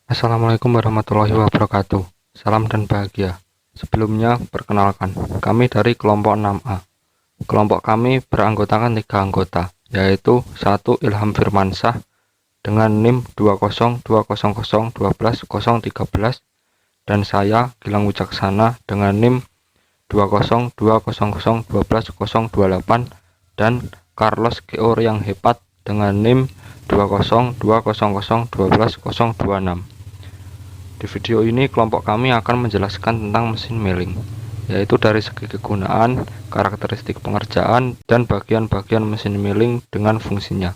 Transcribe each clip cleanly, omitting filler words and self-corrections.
Assalamualaikum warahmatullahi wabarakatuh. Salam dan bahagia. Sebelumnya, perkenalkan, kami dari kelompok 6A. Kelompok kami beranggotakan 3 anggota, yaitu 1 Ilham Firmansyah dengan NIM 20200121013 dan saya Gilang Wicaksana dengan NIM 20200121028 dan Carlos Geo yang hebat dengan NIM 20200121026. Di video ini kelompok kami akan menjelaskan tentang mesin milling, yaitu dari segi kegunaan, karakteristik pengerjaan, dan bagian-bagian mesin milling dengan fungsinya.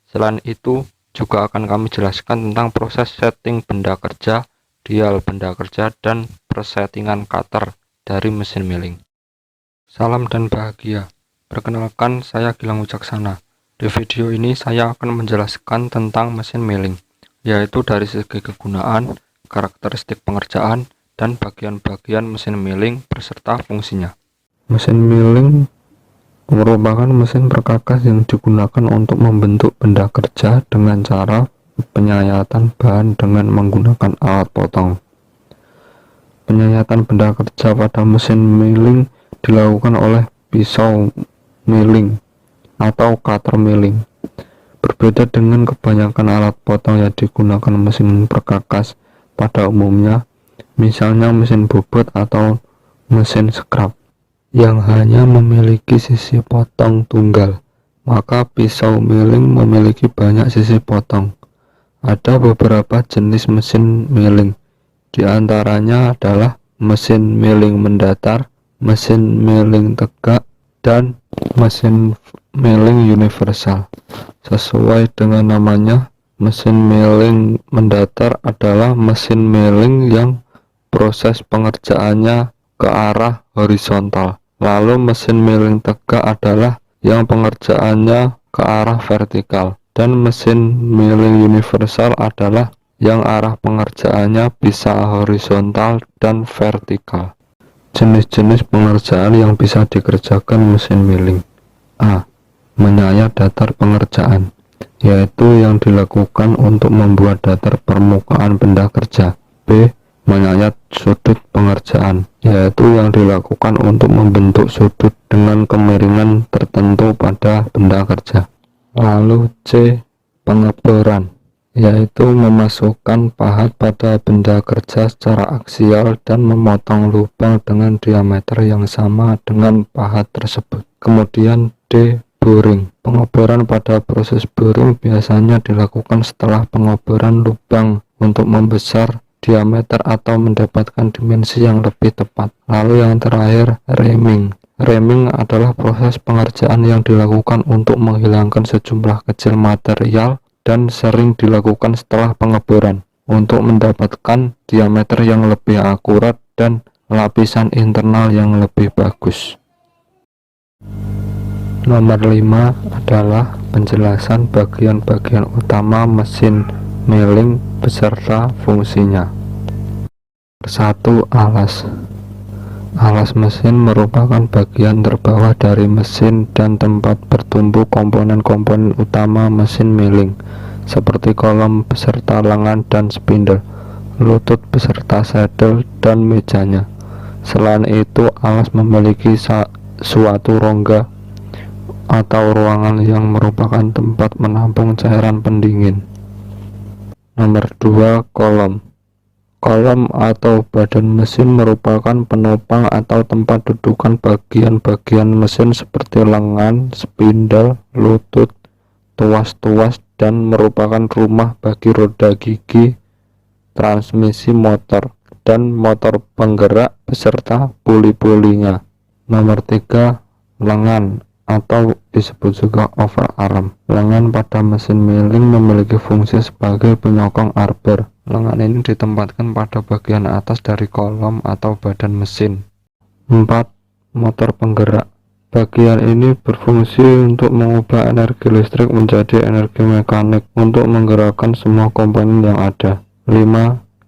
Selain itu, juga akan kami jelaskan tentang proses setting benda kerja, dial benda kerja, dan persettingan cutter dari mesin milling. Salam dan bahagia. Perkenalkan, saya Gilang Wicaksana. Di video ini saya akan menjelaskan tentang mesin milling, yaitu dari segi kegunaan, karakteristik pengerjaan, dan bagian-bagian mesin milling beserta fungsinya. Mesin milling merupakan mesin perkakas yang digunakan untuk membentuk benda kerja dengan cara penyayatan bahan dengan menggunakan alat potong. Penyayatan benda kerja pada mesin milling dilakukan oleh pisau milling atau cutter milling. Berbeda dengan kebanyakan alat potong yang digunakan mesin perkakas pada umumnya, misalnya mesin bobot atau mesin scrap yang hanya memiliki sisi potong tunggal, maka pisau milling memiliki banyak sisi potong. Ada beberapa jenis mesin milling, di antaranya adalah mesin milling mendatar, mesin milling tegak, dan mesin milling universal. Sesuai dengan namanya, mesin milling mendatar adalah mesin milling yang proses pengerjaannya ke arah horizontal. Lalu mesin milling tegak adalah yang pengerjaannya ke arah vertikal. Dan mesin milling universal adalah yang arah pengerjaannya bisa horizontal dan vertikal. Jenis-jenis pengerjaan yang bisa dikerjakan mesin milling. A. Menyayat datar pengerjaan, yaitu yang dilakukan untuk membuat datar permukaan benda kerja. B. Menyayat sudut pengerjaan, yaitu yang dilakukan untuk membentuk sudut dengan kemiringan tertentu pada benda kerja. Lalu C. Pengeboran, yaitu memasukkan pahat pada benda kerja secara aksial dan memotong lubang dengan diameter yang sama dengan pahat tersebut. Kemudian D. Boring. Pengeboran pada proses boring biasanya dilakukan setelah pengeboran lubang untuk membesar diameter atau mendapatkan dimensi yang lebih tepat. Lalu yang terakhir, reaming. Reaming adalah proses pengerjaan yang dilakukan untuk menghilangkan sejumlah kecil material dan sering dilakukan setelah pengeboran untuk mendapatkan diameter yang lebih akurat dan lapisan internal yang lebih bagus. Nomor 5 adalah penjelasan bagian-bagian utama mesin milling beserta fungsinya. 1. Alas. Alas mesin merupakan bagian terbawah dari mesin dan tempat bertumbuh komponen-komponen utama mesin milling, seperti kolom beserta lengan dan spindle, lutut beserta saddle, dan mejanya. Selain itu, alas memiliki suatu rongga atau ruangan yang merupakan tempat menampung cairan pendingin. Nomor 2. Kolom. Kolom atau badan mesin merupakan penopang atau tempat dudukan bagian-bagian mesin seperti lengan, spindle, lutut, tuas-tuas, dan merupakan rumah bagi roda gigi, transmisi motor, dan motor penggerak beserta puli-pulinya. Nomor 3. Lengan atau disebut juga overarm. Lengan pada mesin milling memiliki fungsi sebagai penyokong arbor. Lengan ini ditempatkan pada bagian atas dari kolom atau badan mesin. 4. Motor penggerak. Bagian ini berfungsi untuk mengubah energi listrik menjadi energi mekanik untuk menggerakkan semua komponen yang ada. 5.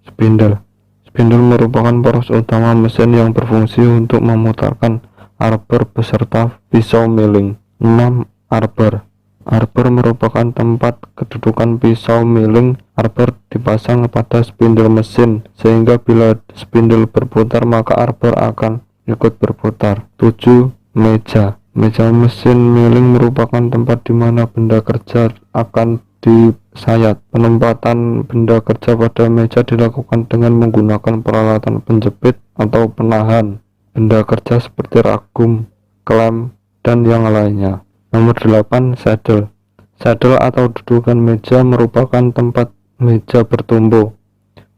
Spindle. Spindle merupakan poros utama mesin yang berfungsi untuk memutarkan arbor beserta pisau milling. 6. Arbor. Arbor merupakan tempat kedudukan pisau milling. Arbor dipasang pada spindle mesin, sehingga bila spindle berputar maka arbor akan ikut berputar. 7. Meja. Meja mesin milling merupakan tempat di mana benda kerja akan disayat. Penempatan benda kerja pada meja dilakukan dengan menggunakan peralatan penjepit atau penahan benda kerja seperti ragum, klem, dan yang lainnya. Nomor 8. Saddle. Saddle atau dudukan meja merupakan tempat meja bertumbuh.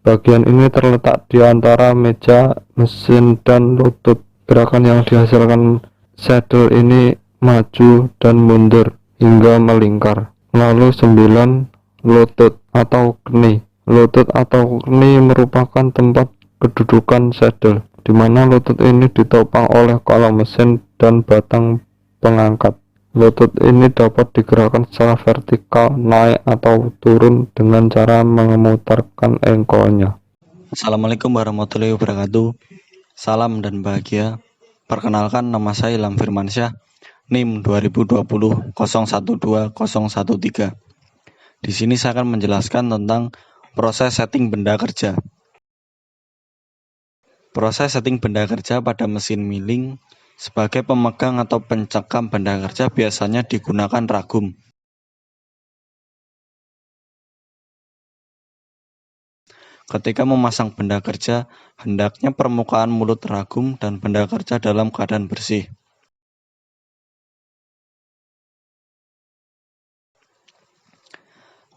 Bagian ini terletak di antara meja, mesin, dan lutut. Gerakan yang dihasilkan saddle ini maju dan mundur hingga melingkar. Lalu 9. Lutut atau kni. Lutut atau kni merupakan tempat kedudukan saddle, di mana lutut ini ditopang oleh kolom mesin dan batang pengangkat. Lutut ini dapat digerakkan secara vertikal, naik atau turun dengan cara memutarkan engkolnya. Assalamualaikum warahmatullahi wabarakatuh. Salam dan bahagia. Perkenalkan, nama saya Ilham Firmansyah, NIM 2020 012013. Di sini saya akan menjelaskan tentang proses setting benda kerja. Proses setting benda kerja pada mesin milling sebagai pemegang atau pencekam benda kerja biasanya digunakan ragum. Ketika memasang benda kerja, hendaknya permukaan mulut ragum dan benda kerja dalam keadaan bersih.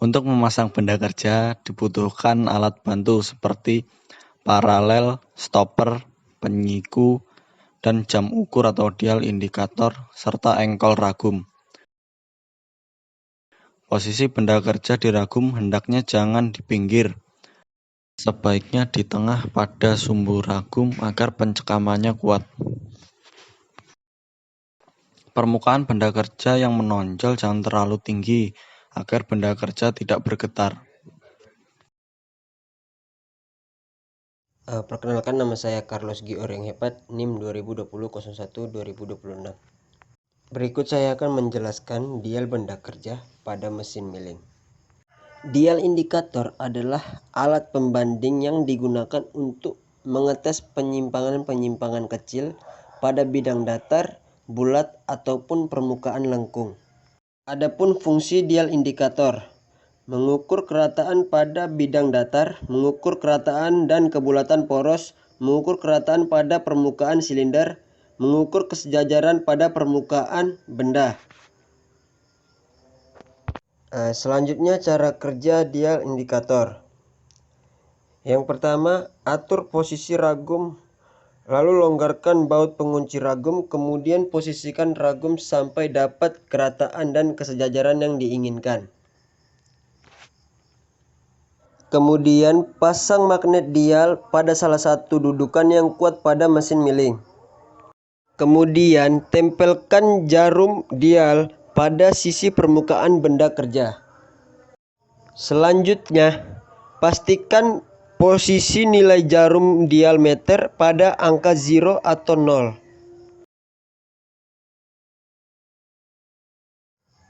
Untuk memasang benda kerja dibutuhkan alat bantu seperti paralel, stopper, penyiku, dan jam ukur atau dial indikator, serta engkol ragum. Posisi benda kerja di ragum hendaknya jangan di pinggir, sebaiknya di tengah pada sumbu ragum agar pencekamannya kuat. Permukaan benda kerja yang menonjol jangan terlalu tinggi agar benda kerja tidak bergetar. Perkenalkan, nama saya Carlos Gior yang hebat, NIM 2020-01-2026. Berikut saya akan menjelaskan dial benda kerja pada mesin milling. Dial indikator adalah alat pembanding yang digunakan untuk mengetes penyimpangan-penyimpangan kecil pada bidang datar, bulat, ataupun permukaan lengkung. Adapun fungsi dial indikator: mengukur kerataan pada bidang datar, mengukur kerataan dan kebulatan poros, mengukur kerataan pada permukaan silinder, mengukur kesejajaran pada permukaan benda. Selanjutnya cara kerja dial indikator. Yang pertama, atur posisi ragum, lalu longgarkan baut pengunci ragum, kemudian posisikan ragum sampai dapat kerataan dan kesejajaran yang diinginkan. Kemudian pasang magnet dial pada salah satu dudukan yang kuat pada mesin milling. Kemudian tempelkan jarum dial pada sisi permukaan benda kerja. Selanjutnya, pastikan posisi nilai jarum dial meter pada angka 0 atau 0.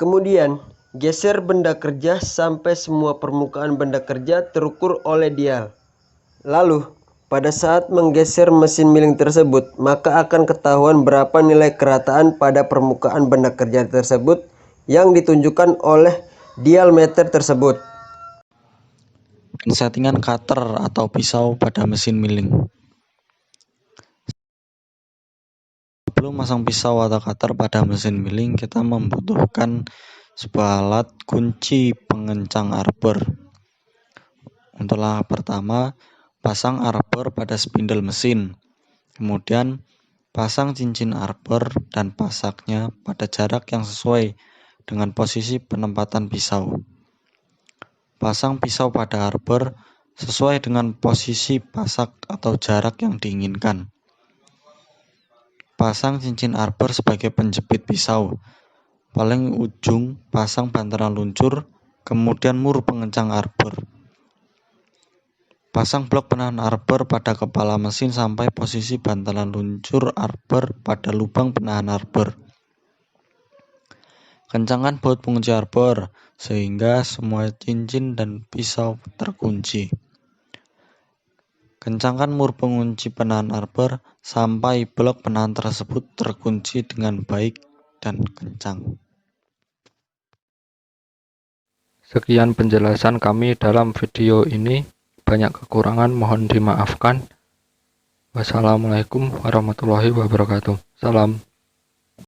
Kemudian geser benda kerja sampai semua permukaan benda kerja terukur oleh dial. Lalu, pada saat menggeser mesin milling tersebut, maka akan ketahuan berapa nilai kerataan pada permukaan benda kerja tersebut yang ditunjukkan oleh dial meter tersebut. Settingan cutter atau pisau pada mesin milling. Sebelum masang pisau atau cutter pada mesin milling, kita membutuhkan sebuah alat kunci pengencang arbor. Untuk langkah pertama, pasang arbor pada spindle mesin. Kemudian, pasang cincin arbor dan pasaknya pada jarak yang sesuai dengan posisi penempatan pisau. Pasang pisau pada arbor sesuai dengan posisi pasak atau jarak yang diinginkan. Pasang cincin arbor sebagai penjepit pisau. Paling ujung pasang bantalan luncur, kemudian mur pengencang arbor. Pasang blok penahan arbor pada kepala mesin sampai posisi bantalan luncur arbor pada lubang penahan arbor. Kencangkan baut pengunci arbor sehingga semua cincin dan pisau terkunci. Kencangkan mur pengunci penahan arbor sampai blok penahan tersebut terkunci dengan baik dan kencang. Sekian penjelasan kami dalam video ini. Banyak kekurangan, mohon dimaafkan. Wassalamualaikum warahmatullahi wabarakatuh. Salam.